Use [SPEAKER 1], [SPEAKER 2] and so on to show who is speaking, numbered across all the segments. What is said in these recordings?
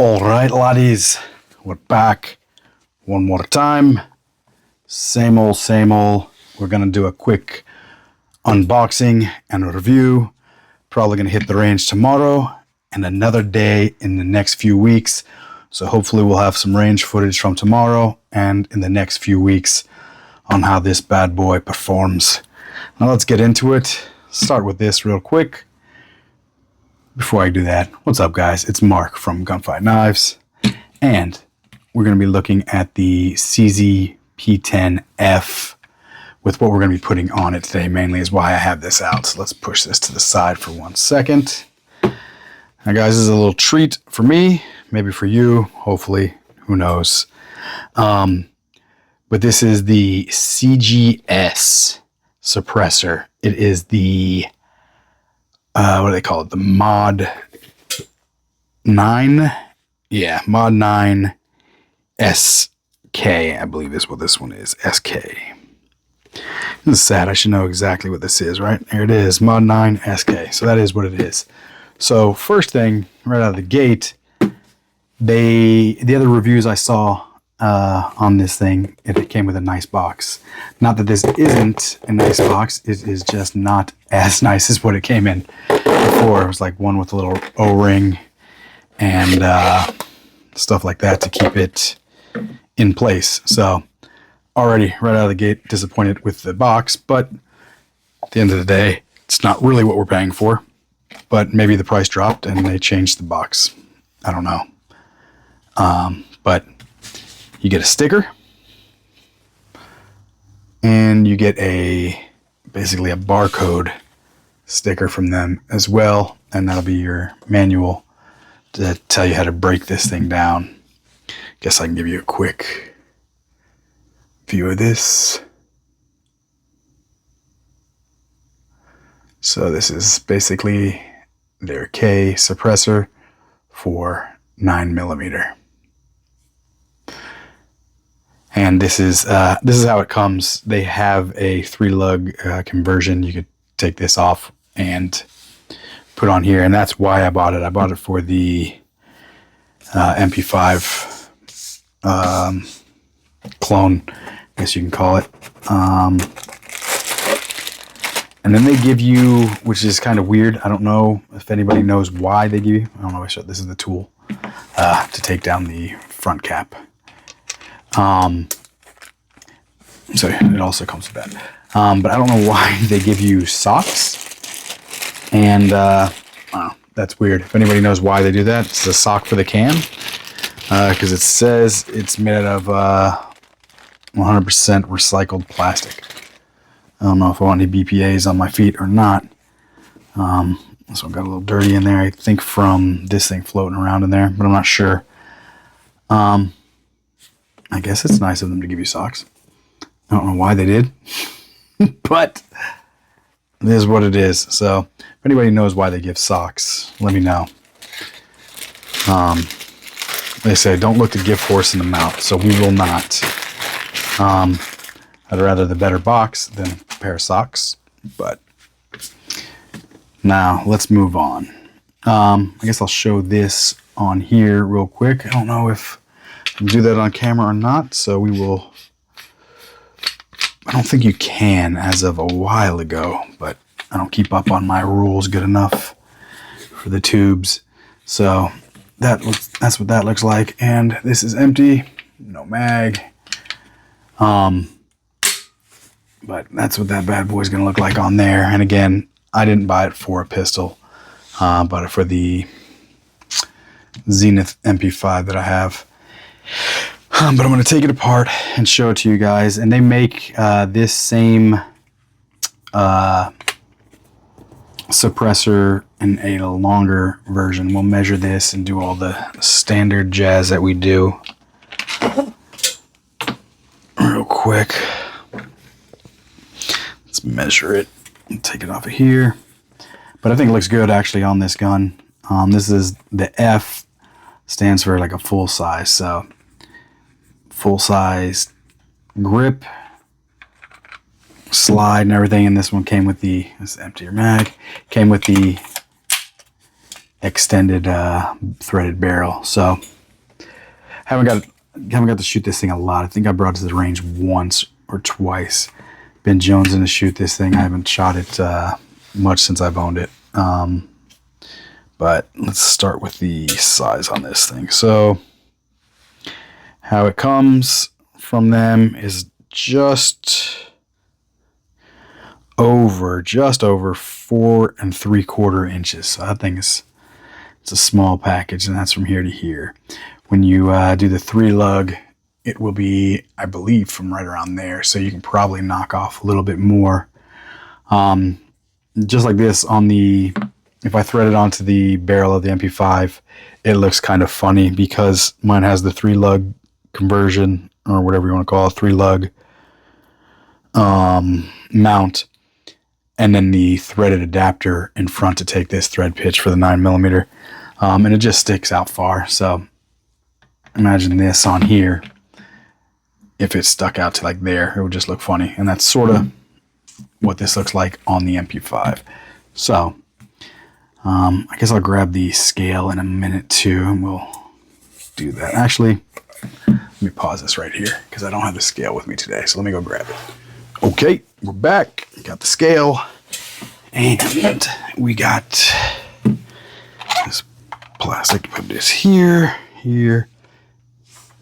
[SPEAKER 1] All right, laddies, we're back one more time. Same old, same old. We're gonna do a quick unboxing and a review. Probably gonna hit the range tomorrow and another day in the next few weeks. So hopefully we'll have some range footage from tomorrow and in the next few weeks on how this bad boy performs. Now let's get into it. Start with this real quick. Before I do that, what's up guys? It's Mark from Gunfight Knives, and we're going to be looking at the CZ P10F with what we're going to be putting on it today, mainly is why I have this out. So let's push this to the side for 1 second. Now guys, this is a little treat for me, maybe for you, hopefully, who knows. But this is the CGS Suppressor. It is the what do they call it? The MOD-9? Yeah, MOD-9 SK, I believe is what this one is. SK. This is sad. I should know exactly what this is, right? Here it is, MOD-9 SK. So that is what it is. So first thing, right out of the gate, the other reviews I saw on this thing, it came with a nice box. Not that this isn't a nice box, it is just not as nice as what it came in before. It was like one with a little O-ring and stuff like that to keep it in place. So already right out of the gate disappointed with the box, but at the end of the day, it's not really what we're paying for. But maybe the price dropped and they changed the box. I don't know. But you get a sticker, and you get basically a barcode sticker from them as well, and that'll be your manual to tell you how to break this thing down. Guess I can give you a quick view of this. So this is basically their K suppressor for 9mm. And this is how it comes. They have a 3-lug conversion. You could take this off and put on here, and that's why I bought it. I bought it for the MP5 clone, I guess you can call it. And then they give you, which is kind of weird. I don't know if anybody knows why they give you. I don't know. This is the tool to take down the front cap. So it also comes with that. But I don't know why they give you socks. And that's weird. If anybody knows why they do that, it's a sock for the can. Because it says it's made out of 100% recycled plastic. I don't know if I want any BPAs on my feet or not. So I've got a little dirty in there, I think, from this thing floating around in there, but I'm not sure. I guess it's nice of them to give you socks. I don't know why they did, but it is what it is. So if anybody knows why they give socks, let me know. They say don't look the gift horse in the mouth, so we will not. I'd rather the better box than a pair of socks, but now let's move on. I guess I'll show this on here real quick. I don't know if I can do that on camera or not, so we will. I don't think you can as of a while ago, but I don't keep up on my rules good enough for the tubes. So that's what that looks like, and this is empty, no mag. But that's what that bad boy is going to look like on there. And again, I didn't buy it for a pistol, but for the Zenith MP5 that I have. But I'm going to take it apart and show it to you guys. And they make this same suppressor in a longer version. We'll measure this and do all the standard jazz that we do real quick. Let's measure it and take it off of here. But I think it looks good actually on this gun. This is the F stands for like a full size. So full size grip, slide and everything. And this one came with the, this empty your mag, came with the extended threaded barrel. So haven't got to shoot this thing a lot. I think I brought it to the range once or twice. Been jonesing to shoot this thing. I haven't shot it much since I've owned it. But let's start with the size on this thing. So how it comes from them is just over 4 3/4 inches. So that thing it's a small package, and that's from here to here. When you do the 3-lug, it will be, I believe, from right around there. So you can probably knock off a little bit more. Just like this on the, if I thread it onto the barrel of the MP5, it looks kind of funny because mine has the 3-lug conversion, or whatever you want to call it, 3-lug mount, and then the threaded adapter in front to take this thread pitch for the 9mm. And it just sticks out far. So imagine this on here. If it stuck out to like there, it would just look funny. And that's sort of what this looks like on the MP5. So I guess I'll grab the scale in a minute too, and we'll do that. Actually, let me pause this right here because I don't have the scale with me today. So let me go grab it. Okay, we're back. Got the scale, and we got this plastic. Put this here,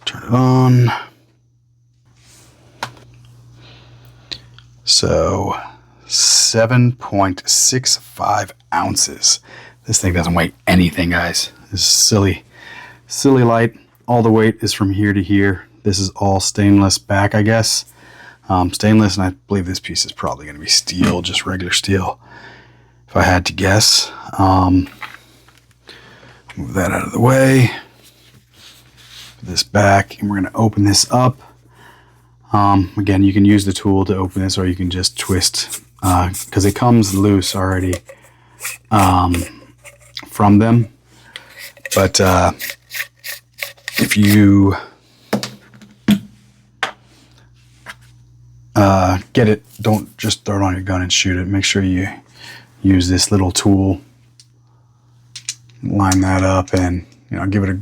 [SPEAKER 1] turn it on. So 7.65 ounces. This thing doesn't weigh anything, guys. This is silly light. All the weight is from here to here. This is all stainless back, I guess. Stainless, and I believe this piece is probably going to be steel, just regular steel, if I had to guess. Move that out of the way. Put this back, and we're going to open this up. Again, you can use the tool to open this, or you can just twist, because it comes loose already from them. But if you get it, don't just throw it on your gun and shoot it. Make sure you use this little tool, line that up, and give it a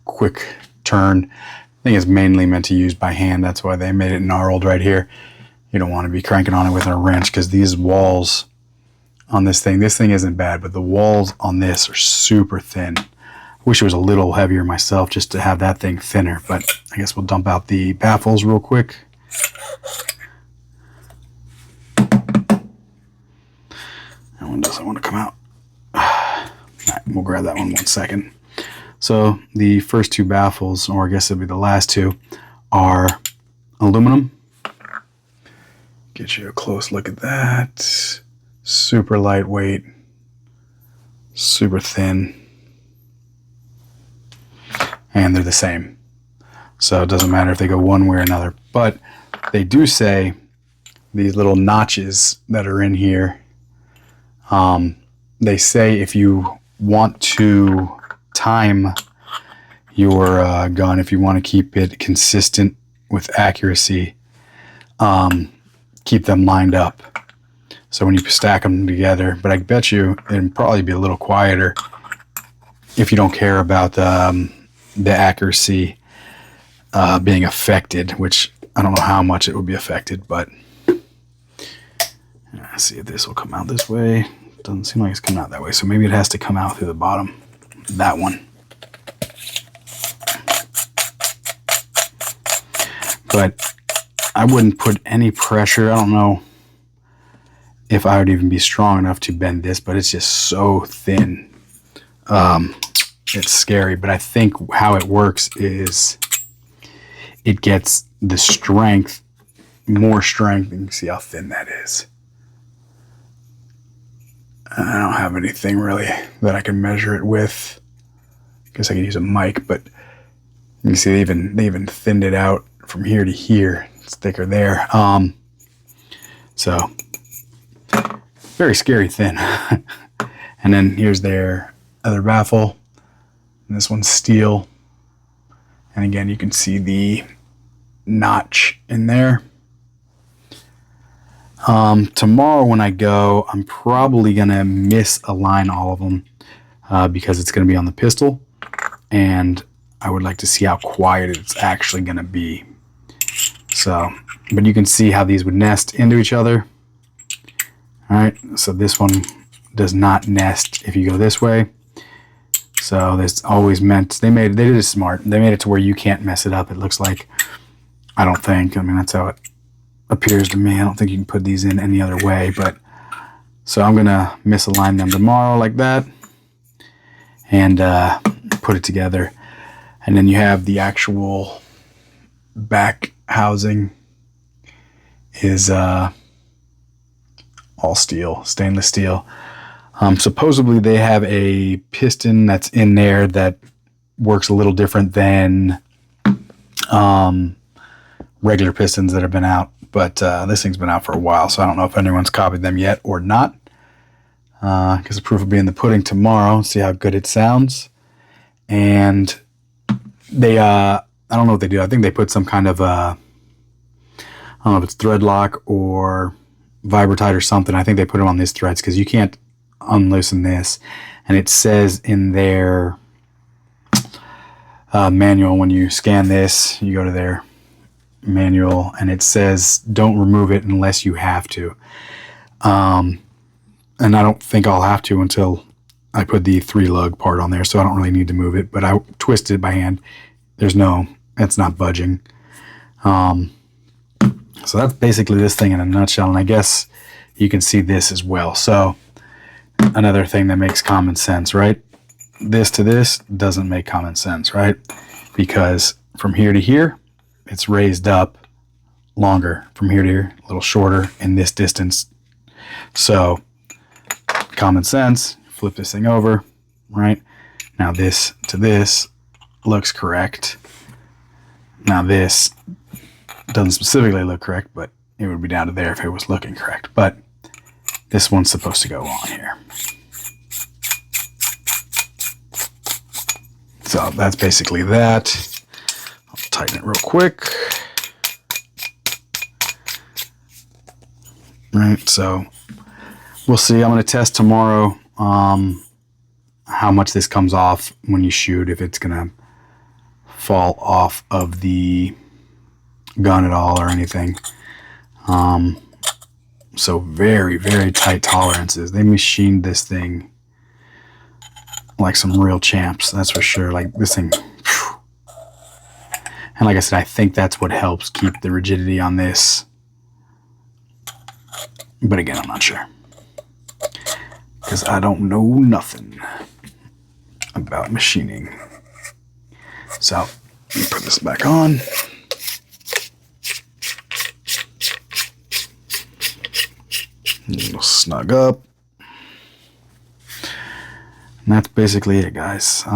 [SPEAKER 1] quick turn. I think it's mainly meant to use by hand. That's why they made it gnarled right here. You don't want to be cranking on it with a wrench, because these walls on this thing isn't bad, but the walls on this are super thin. I wish it was a little heavier myself just to have that thing thinner, but I guess we'll dump out the baffles real quick. That one doesn't want to come out. All right, we'll grab that one second. So the first two baffles, or I guess it'll be the last two, are aluminum. Get you a close look at that. Super lightweight, super thin, and they're the same. So it doesn't matter if they go one way or another. But they do say these little notches that are in here, they say if you want to time your gun, if you want to keep it consistent with accuracy, keep them lined up. So when you stack them together, but I bet you it'd probably be a little quieter if you don't care about the accuracy being affected, which I don't know how much it would be affected, but let's see if this will come out this way. Doesn't seem like it's coming out that way, so maybe it has to come out through the bottom. That one. But I wouldn't put any pressure. I don't know if I would even be strong enough to bend this, but it's just so thin. It's scary, but I think how it works is it gets the strength, more strength. You can see how thin that is. I don't have anything really that I can measure it with. I guess I could use a mic, but you can see they even thinned it out from here to here. It's thicker there. So very scary thin. And then here's their other baffle. And this one's steel. And again, you can see the notch in there. Tomorrow when I go, I'm probably going to misalign all of them. because it's going to be on the pistol, and I would like to see how quiet it's actually going to be. So, but you can see how these would nest into each other. All right, so this one does not nest if you go this way. So this always meant, they did it smart. They made it to where you can't mess it up, it looks like. I don't think. I mean, that's how it appears to me. I don't think you can put these in any other way, but so I'm gonna misalign them tomorrow like that and put it together. And then you have the actual back housing is all steel, stainless steel. Supposedly they have a piston that's in there that works a little different than regular pistons that have been out, but this thing's been out for a while, so I don't know if anyone's copied them yet or not, because the proof will be in the pudding tomorrow. See how good it sounds. And they I don't know what they do. I think they put some kind of I don't know if it's thread lock or Vibratite or something. I think they put them on these threads because you can't unloosen this, and it says in their manual, when you scan this, you go to their manual and it says don't remove it unless you have to, and I don't think I'll have to until I put the 3-lug part on there, so I don't really need to move it, but I twisted it by hand. It's not budging. So that's basically this thing in a nutshell, and I guess you can see this as well. So another thing that makes common sense, right? This to this doesn't make common sense, right? Because from here to here, it's raised up longer. From here to here, a little shorter in this distance. So common sense, flip this thing over, right? Now this to this looks correct. Now this doesn't specifically look correct, but it would be down to there if it was looking correct. But this one's supposed to go on here. So that's basically that. I'll tighten it real quick. Right, so we'll see. I'm going to test tomorrow how much this comes off when you shoot, if it's going to fall off of the gun at all or anything. So very, very tight tolerances. They machined this thing like some real champs, that's for sure. Like this thing, phew. And like I said, I think that's what helps keep the rigidity on this, but again, I'm not sure because I don't know nothing about machining. So let me put this back on. We'll snug up. And that's basically it, guys. If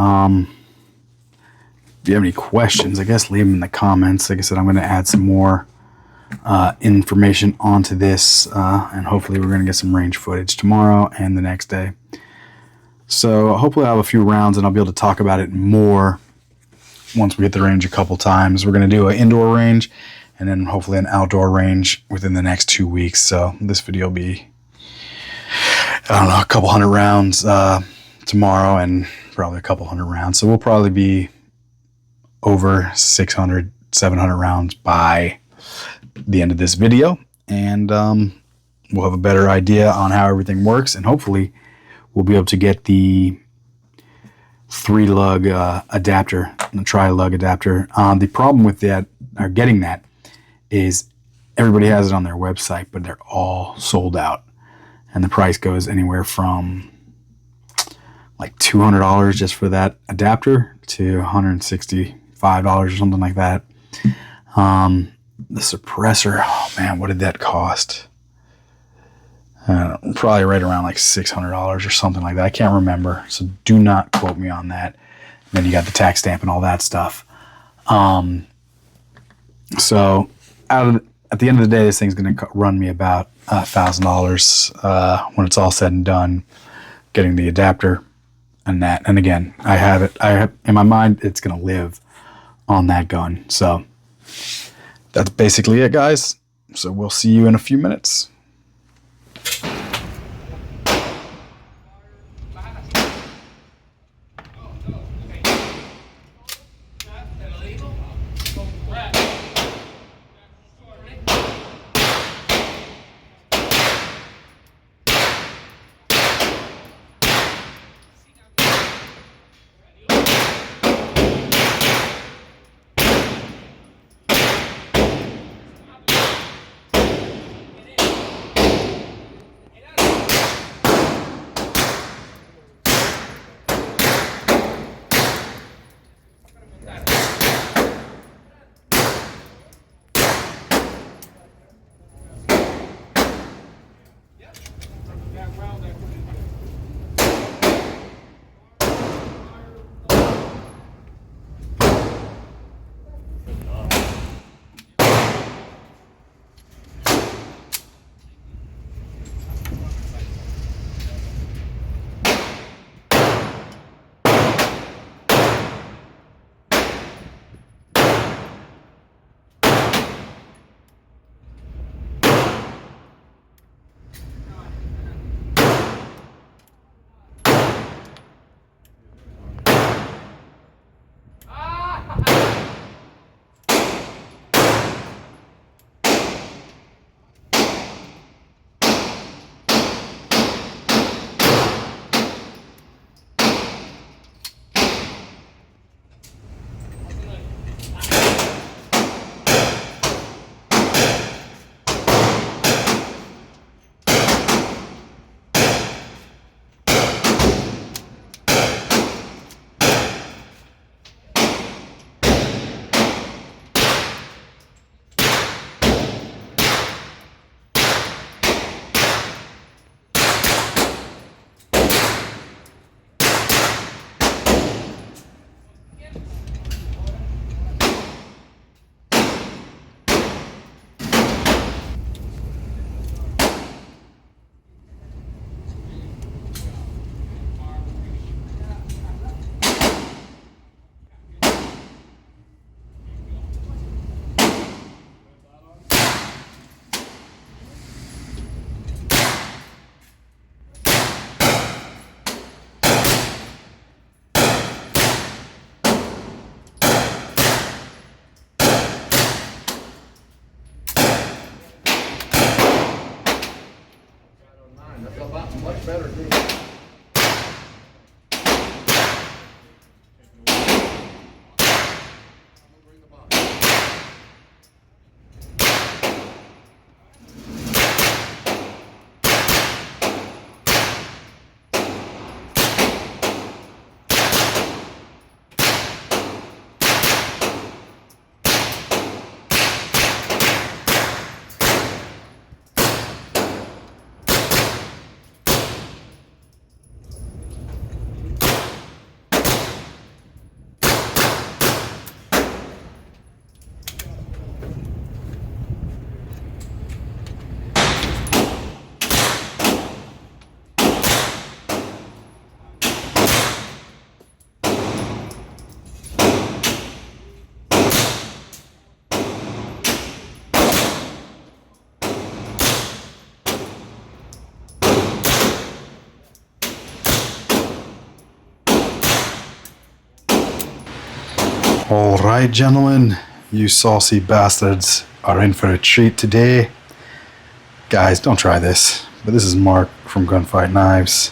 [SPEAKER 1] you have any questions, I guess leave them in the comments. Like I said, I'm going to add some more information onto this, and hopefully we're going to get some range footage tomorrow and the next day. So hopefully I'll have a few rounds and I'll be able to talk about it more once we hit the range a couple times. We're going to do an indoor range and then hopefully an outdoor range within the next 2 weeks. So this video will be, I don't know, a couple hundred rounds tomorrow and probably a couple hundred rounds. So we'll probably be over 600, 700 rounds by the end of this video. And we'll have a better idea on how everything works. And hopefully we'll be able to get the 3-lug adapter, the tri-lug adapter. The problem with that, or getting that, is everybody has it on their website, but they're all sold out. And the price goes anywhere from like $200 just for that adapter to $165 or something like that. The suppressor, oh man, what did that cost? Probably right around like $600 or something like that. I can't remember, so do not quote me on that. And then you got the tax stamp and all that stuff. So at the end of the day, this thing's going to run me about $1,000 when it's all said and done, getting the adapter and that. And again, I have in my mind, it's going to live on that gun. So that's basically it, guys. So we'll see you in a few minutes. All right, gentlemen, you saucy bastards are in for a treat today. Guys, don't try this, but this is Mark from Gunfight Knives,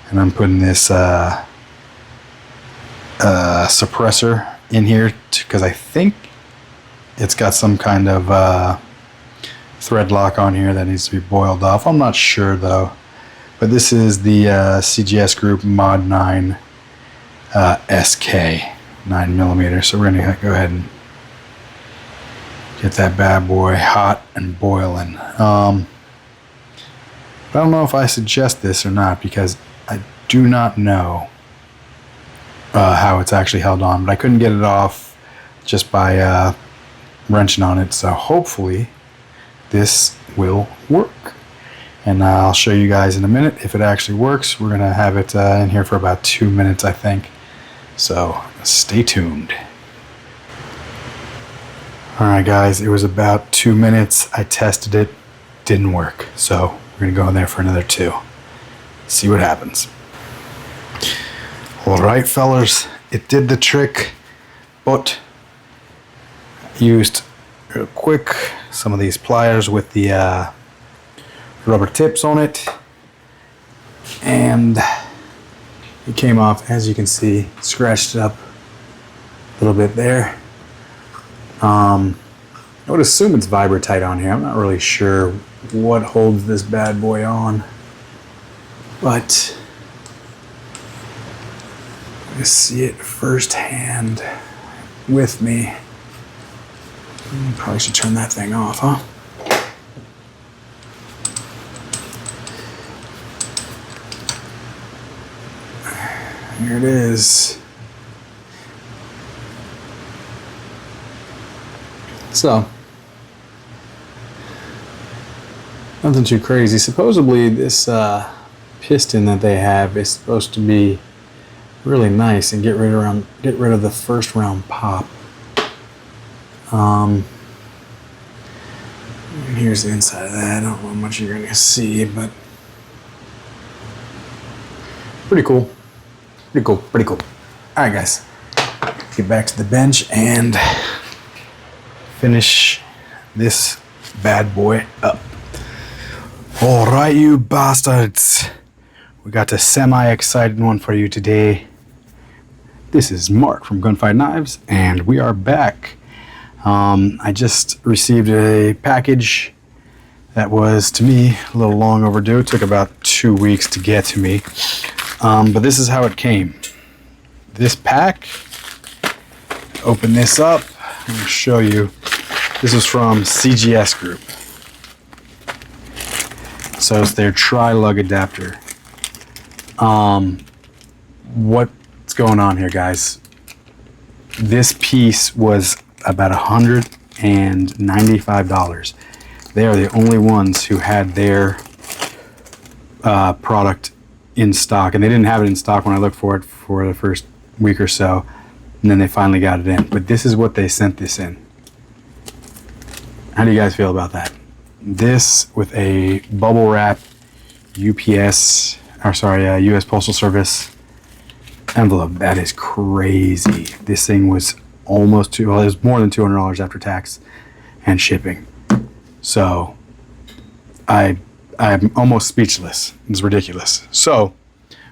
[SPEAKER 1] and I'm putting this suppressor in here because I think it's got some kind of thread lock on here that needs to be boiled off. I'm not sure though, but this is the CGS Group MOD-9 SK 9mm. So we're gonna go ahead and get that bad boy hot and boiling. I don't know if I suggest this or not because I do not know how it's actually held on, but I couldn't get it off just by wrenching on it, so hopefully this will work, and I'll show you guys in a minute if it actually works. We're gonna have it in here for about 2 minutes, I think, so stay tuned. Alright guys, it was about 2 minutes. I tested it, didn't work, so we're gonna go in there for another 2. See what happens. Alright fellas, it did the trick, but used real quick some of these pliers with the rubber tips on it, and it came off, as you can see, scratched up a little bit there. I would assume it's Vibratite on here. I'm not really sure what holds this bad boy on, but I see it firsthand with me. Probably should turn that thing off, huh? Here it is. So, nothing too crazy. Supposedly this piston that they have is supposed to be really nice and get rid of the first round pop. And here's the inside of that. I don't know how much you're gonna see, but pretty cool. Pretty cool, pretty cool. All right, guys, get back to the bench and finish this bad boy up. All right, you bastards. We got a semi-exciting one for you today. This is Mark from Gunfight Knives, and we are back. I just received a package that was, to me, a little long overdue. It took about 2 weeks to get to me. But this is how it came. This pack, open this up, I'm going to show you. This is from CGS Group. So it's their tri-lug adapter. What's going on here, guys? This piece was about $195. They are the only ones who had their product in stock, and they didn't have it in stock when I looked for it for the first week or so, and then they finally got it in. But this is what they sent this in. How do you guys feel about that? This with a bubble wrap US Postal Service envelope. That is crazy. This thing was almost it was more than $200 after tax and shipping. So I I'm almost speechless. It's ridiculous. So,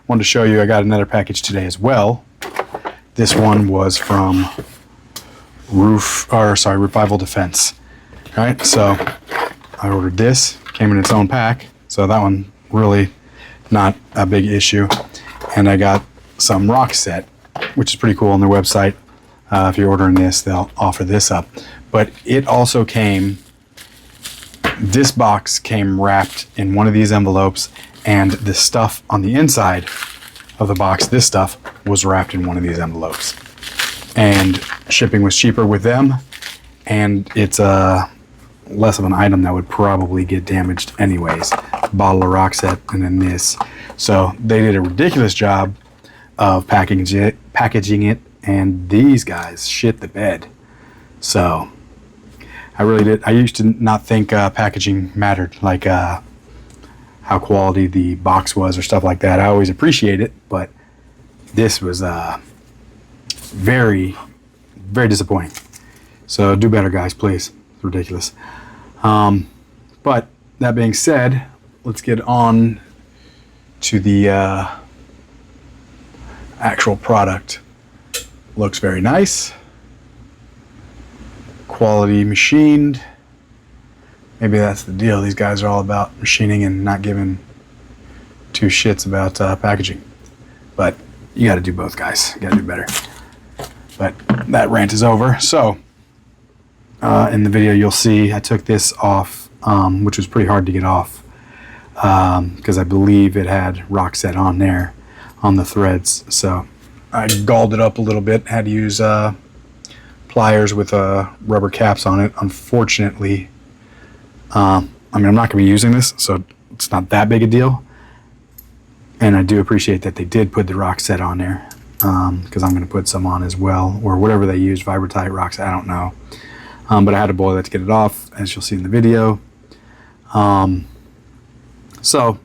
[SPEAKER 1] wanted to show you, I got another package today as well. This one was from Revival Defense. All right, so I ordered this, came in its own pack, so that one really not a big issue. And I got some rock set, which is pretty cool on their website. If you're ordering this, they'll offer this up. But it also came, this box came wrapped in one of these envelopes, and the stuff on the inside of the box, this stuff, was wrapped in one of these envelopes. And shipping was cheaper with them, and it's less of an item that would probably get damaged anyways. Bottle of rock set and then this. So they did a ridiculous job of packaging it, and these guys shit the bed. So I really did. I used to not think packaging mattered, like how quality the box was or stuff like that. I always appreciate it, but this was very, very disappointing. So do better, guys, please. It's ridiculous. But that being said, let's get on to the actual product. Looks very nice. Quality machined. Maybe that's the deal. These guys are all about machining and not giving two shits about packaging. But you got to do both, guys. You got to do better. But that rant is over. So in the video, you'll see I took this off, which was pretty hard to get off because I believe it had rock set on there on the threads. So I galled it up a little bit. Had to use pliers with rubber caps on it. Unfortunately, I mean, I'm not going to be using this, so it's not that big a deal. And I do appreciate that they did put the rock set on there, because I'm going to put some on as well, or whatever they use, Vibratite, rock set, I don't know. But I had to boil that to get it off, as you'll see in the video. So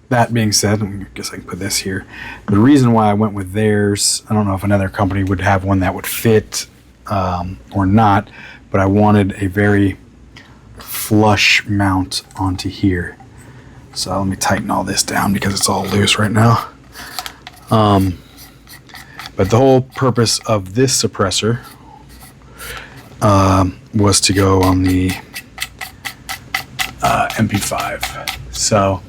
[SPEAKER 1] that being said, I guess I can put this here. The reason why I went with theirs, I don't know if another company would have one that would fit or not, but I wanted a very flush mount onto here. So let me tighten all this down because it's all loose right now. But the whole purpose of this suppressor was to go on the MP5. So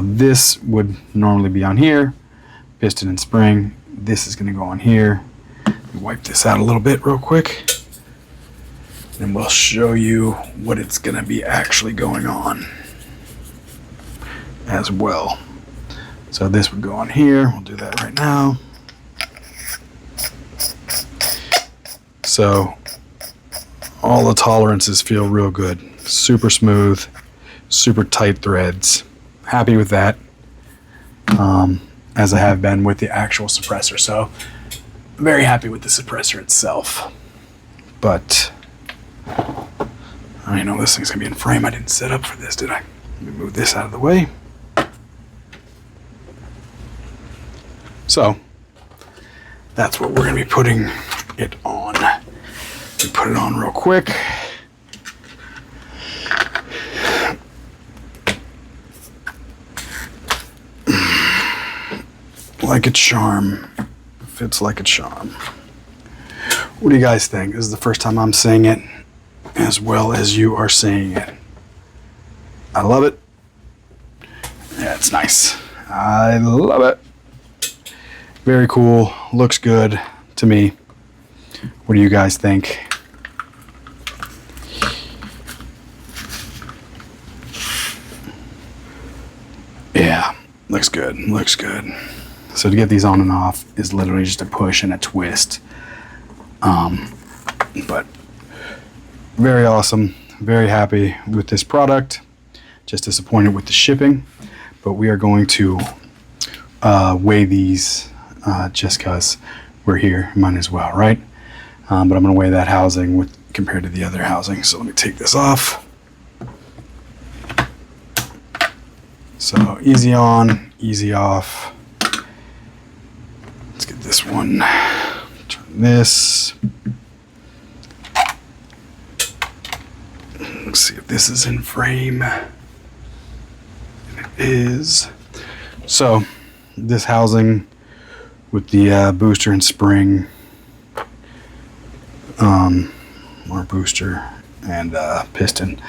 [SPEAKER 1] this would normally be on here, piston and spring. This is going to go on here. Wipe this out a little bit real quick, and we'll show you what it's going to be actually going on as well. So this would go on here. We'll do that right now. So all the tolerances feel real good. Super smooth, super tight threads. Happy with that, as I have been with the actual suppressor. So very happy with the suppressor itself. But I know this thing's gonna be in frame. I didn't set up for this, did I? Let me move this out of the way. So that's what we're gonna be putting it on. Let me put it on real quick. Like a charm. Fits like a charm. What do you guys think? This is the first time I'm saying it as well as you are saying it. I love it. Yeah, it's nice. I love it. Very cool. Looks good to me. What do you guys think? Yeah, looks good. Looks good. So to get these on and off is literally just a push and a twist. But very awesome. Very happy with this product. Just disappointed with the shipping. But we are going to weigh these just because we're here. Might as well, right? But I'm going to weigh that housing compared to the other housing. So let me take this off. So easy on, easy off. Let's get this one. Turn this. see if this is in frame. It is. So this housing with the booster and spring, or booster and piston,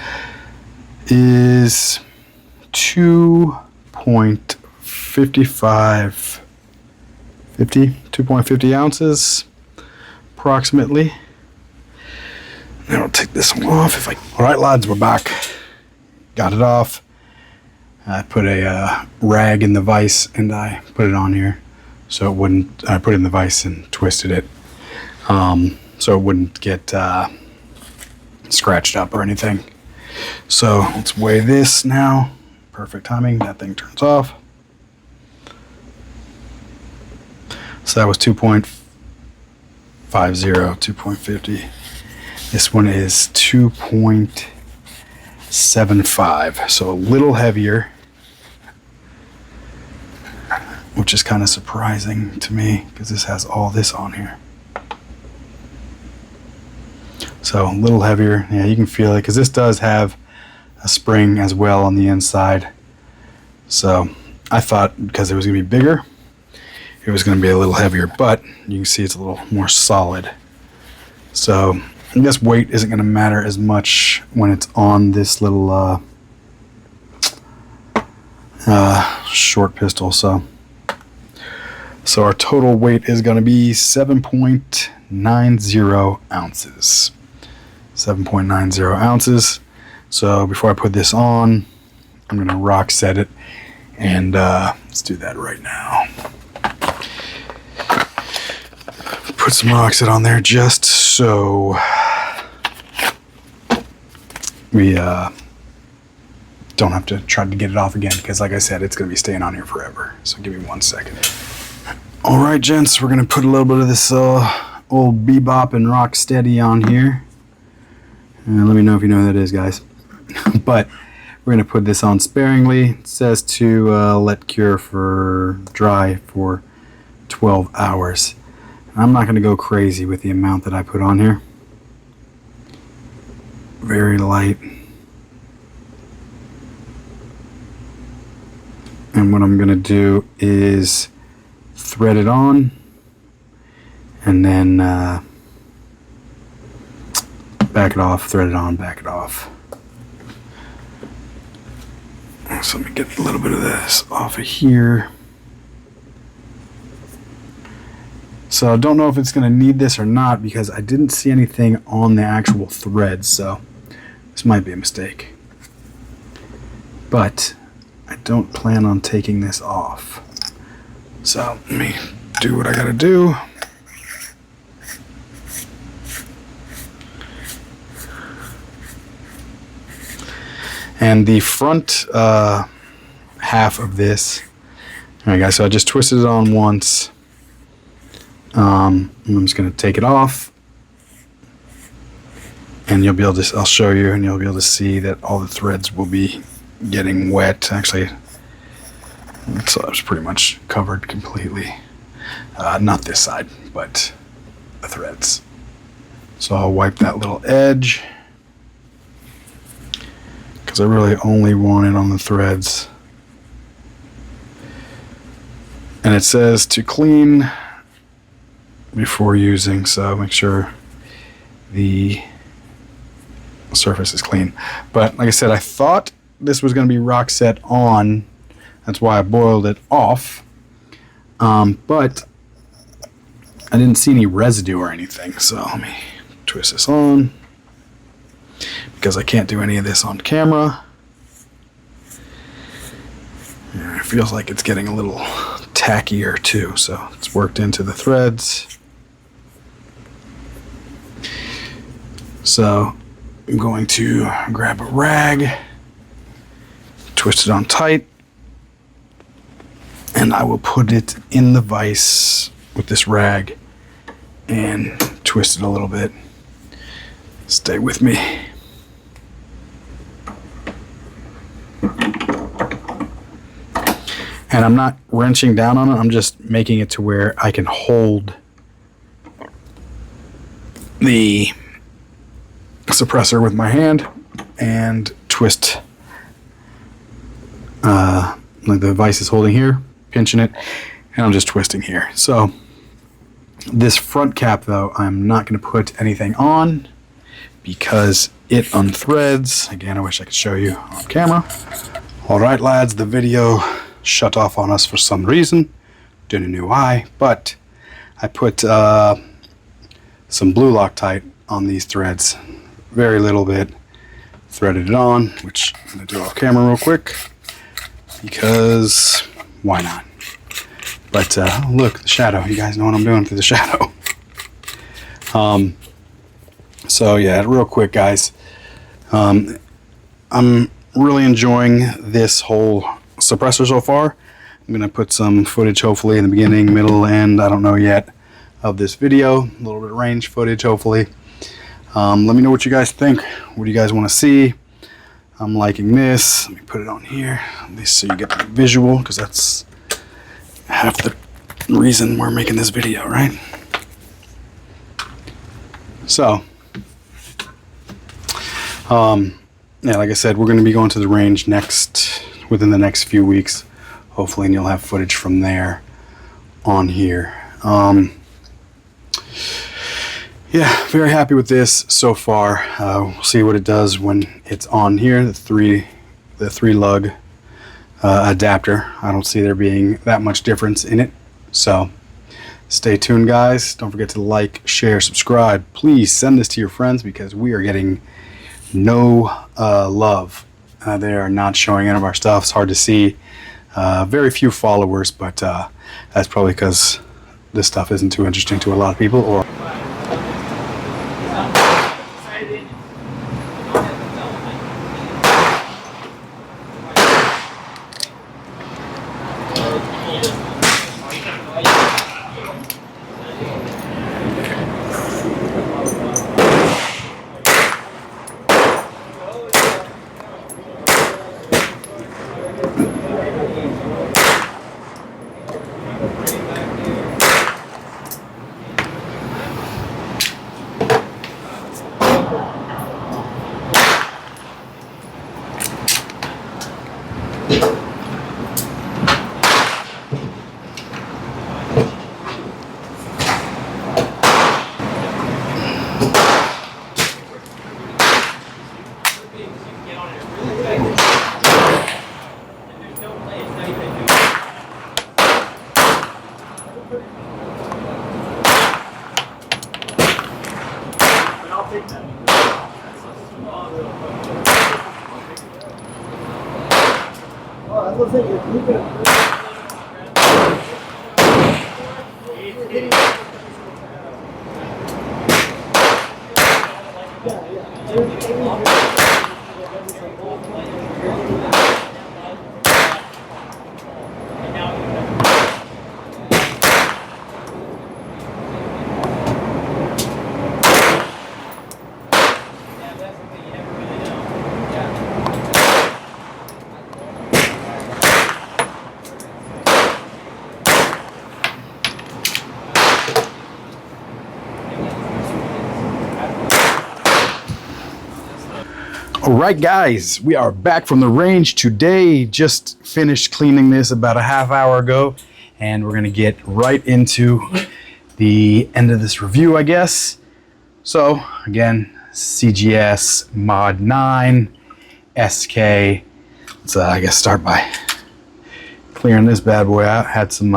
[SPEAKER 1] is 2.50 ounces approximately. Now I'll take this one off if I. All right, lads, we're back. Got it off. I put a rag in the vise and I put it on here so it wouldn't. I put it in the vise and twisted it so it wouldn't get scratched up or anything. So let's weigh this now. Perfect timing. That thing turns off. So that was 2.50, 2.50. This one is 2.75, so a little heavier, which is kind of surprising to me because this has all this on here. So a little heavier. Yeah, you can feel it because this does have a spring as well on the inside. So I thought because it was going to be bigger, it was going to be a little heavier, but you can see it's a little more solid. So I guess weight isn't going to matter as much when it's on this little short pistol. So our total weight is going to be 7.90 ounces. 7.90 ounces. So before I put this on, I'm going to rock set it, and let's do that right now. Put some rock set on there just so we don't have to try to get it off again, because like I said, it's going to be staying on here forever. So give me 1 second. All right, gents, we're going to put a little bit of this old Bebop and Rocksteady on here. And let me know if you know who that is, guys. But we're going to put this on sparingly. It says to let cure for dry for 12 hours. I'm not going to go crazy with the amount that I put on here. Very light. And what I'm going to do is thread it on and then back it off, thread it on, back it off. So let me get a little bit of this off of here. So I don't know if it's going to need this or not because I didn't see anything on the actual thread, so this might be a mistake. But I don't plan on taking this off. So let me do what I got to do. And the front half of this, all right guys, so I just twisted it on once. I'm just going to take it off, and you'll be able to, I'll show you, and you'll be able to see that all the threads will be getting wet. Actually, so it was pretty much covered completely. Not this side, but the threads. So I'll wipe that little edge, because I really only want it on the threads. And it says to clean before using, so make sure the surface is clean. But like I said, I thought this was going to be rock set on. That's why I boiled it off. But I didn't see any residue or anything. So let me twist this on, because I can't do any of this on camera. And it feels like it's getting a little tackier too, so it's worked into the threads. So I'm going to grab a rag, twist it on tight, and I will put it in the vise with this rag and twist it a little bit. Stay with me. And I'm not wrenching down on it, I'm just making it to where I can hold the suppressor with my hand and twist like the vise is holding here, pinching it, and I'm just twisting here. So this front cap though, I'm not going to put anything on because it unthreads. Again, I wish I could show you on camera. All right, lads, the video shut off on us for some reason. Don't know why, but I put some blue Loctite on these threads, very little bit, threaded it on, which I'm going to do off camera real quick because why not? But look, the shadow. You guys know what I'm doing through the shadow. So yeah, real quick, guys. I'm really enjoying this whole suppressor so far. I'm gonna put some footage, hopefully, in the beginning, middle, and I don't know yet, of this video. A little bit of range footage, hopefully. Let me know what you guys think. What do you guys want to see? I'm liking this. Let me put it on here, at least so you get the visual, because that's half the reason we're making this video, right? So, yeah, like I said, we're going to be going to the range within the next few weeks, hopefully, and you'll have footage from there on here. Yeah, very happy with this so far. We'll see what it does when it's on here, the three lug adapter. I don't see there being that much difference in it. So stay tuned, guys. Don't forget to like, share, subscribe. Please send this to your friends because we are getting no love. They are not showing any of our stuff. It's hard to see. Very few followers, but that's probably because this stuff isn't too interesting to a lot of people. Or Alright, guys, we are back from the range today. Just finished cleaning this about a half hour ago, and we're going to get right into the end of this review, I guess. So, again, CGS MOD-9 SK. Let's, I guess, start by clearing this bad boy out. Had some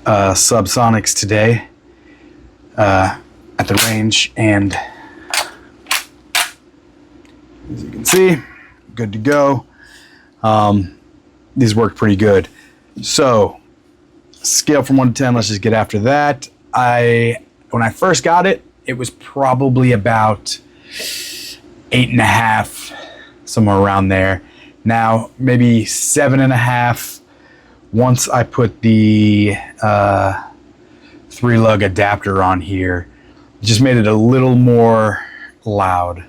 [SPEAKER 1] subsonics today at the range, and as you can see, good to go. These work pretty good. So, scale from 1 to 10, let's just get after that. When I first got it, it was probably about 8.5, somewhere around there. Now, maybe 7.5 once I put the 3-lug adapter on here. It just made it a little more loud,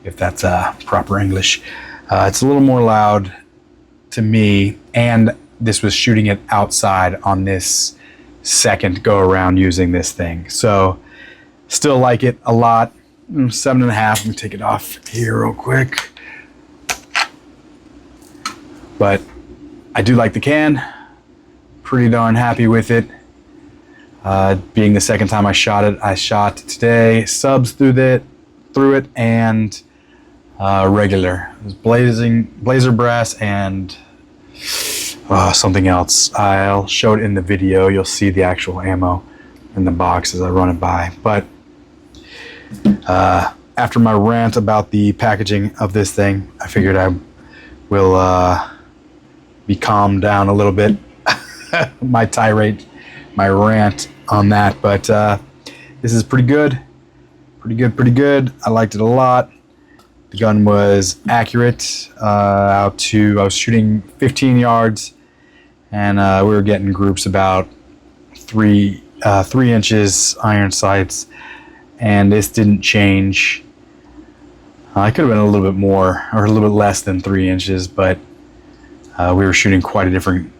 [SPEAKER 1] if that's proper English. It's a little more loud to me, and this was shooting it outside on this second go around using this thing. So still like it a lot. 7.5. Let me take it off here real quick. But I do like the can. Pretty darn happy with it. Being the second time I shot it, I shot today subs through it and regular. It was blazer brass and something else. I'll show it in the video. You'll see the actual ammo in the box as I run it by. But after my rant about the packaging of this thing, I figured I will be calmed down a little bit. My tirade, my rant on that. But this is pretty good. Pretty good. I liked it a lot. The gun was accurate. I was shooting 15 yards, and we were getting groups about 3 inches iron sights, and this didn't change. I could have been a little bit more or a little bit less than 3 inches, but we were shooting quite a different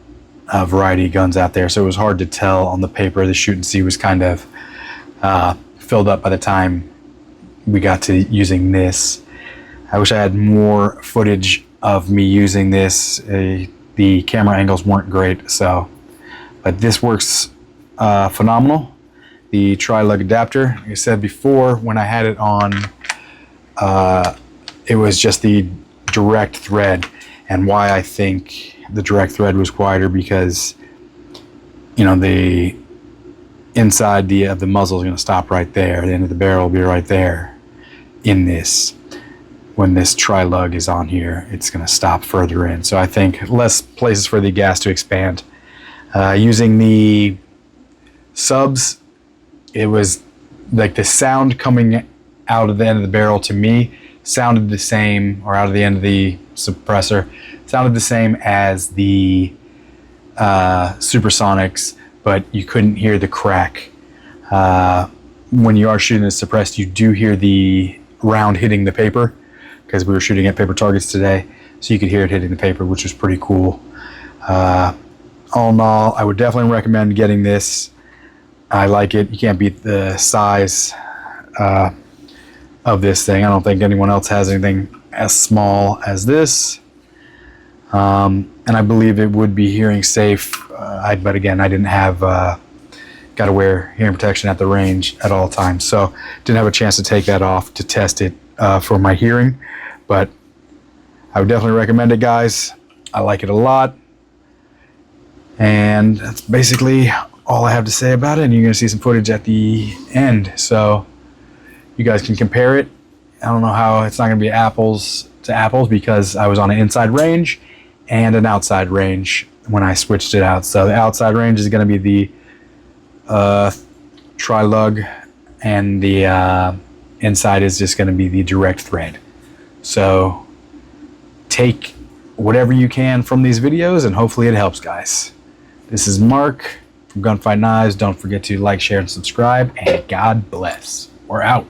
[SPEAKER 1] variety of guns out there, so it was hard to tell on the paper. The shoot and see was kind of filled up by the time we got to using this. I wish I had more footage of me using this. The camera angles weren't great, but this works phenomenal. The tri-lug adapter, like I said before, when I had it on, it was just the direct thread. And why I think the direct thread was quieter, because the inside of the muzzle is going to stop right there. The end of the barrel will be right there. In this, when this tri-lug is on here, it's going to stop further in. So I think less places for the gas to expand. Using the subs, it was like the sound coming out of the end of the barrel to me sounded the same, or out of the end of the suppressor, sounded the same as the supersonics, but you couldn't hear the crack. When you are shooting this suppressed, you do hear the round hitting the paper, because we were shooting at paper targets today, so you could hear it hitting the paper, which was pretty cool. All in all, I would definitely recommend getting this. I like it. You can't beat the size of this thing. I don't think anyone else has anything as small as this, and I believe it would be hearing safe. But again, I didn't have got to wear hearing protection at the range at all times, so didn't have a chance to take that off to test it for my hearing. But I would definitely recommend it, guys. I like it a lot, and that's basically all I have to say about it. And you're going to see some footage at the end, so you guys can compare it. I don't know how it's not going to be apples to apples, because I was on an inside range and an outside range when I switched it out. So the outside range is going to be the tri-lug, and the inside is just going to be the direct thread. So take whatever you can from these videos, and hopefully it helps, guys. This is Mark from Gunfight Knives. Don't forget to like, share, and subscribe, and God bless. We're out.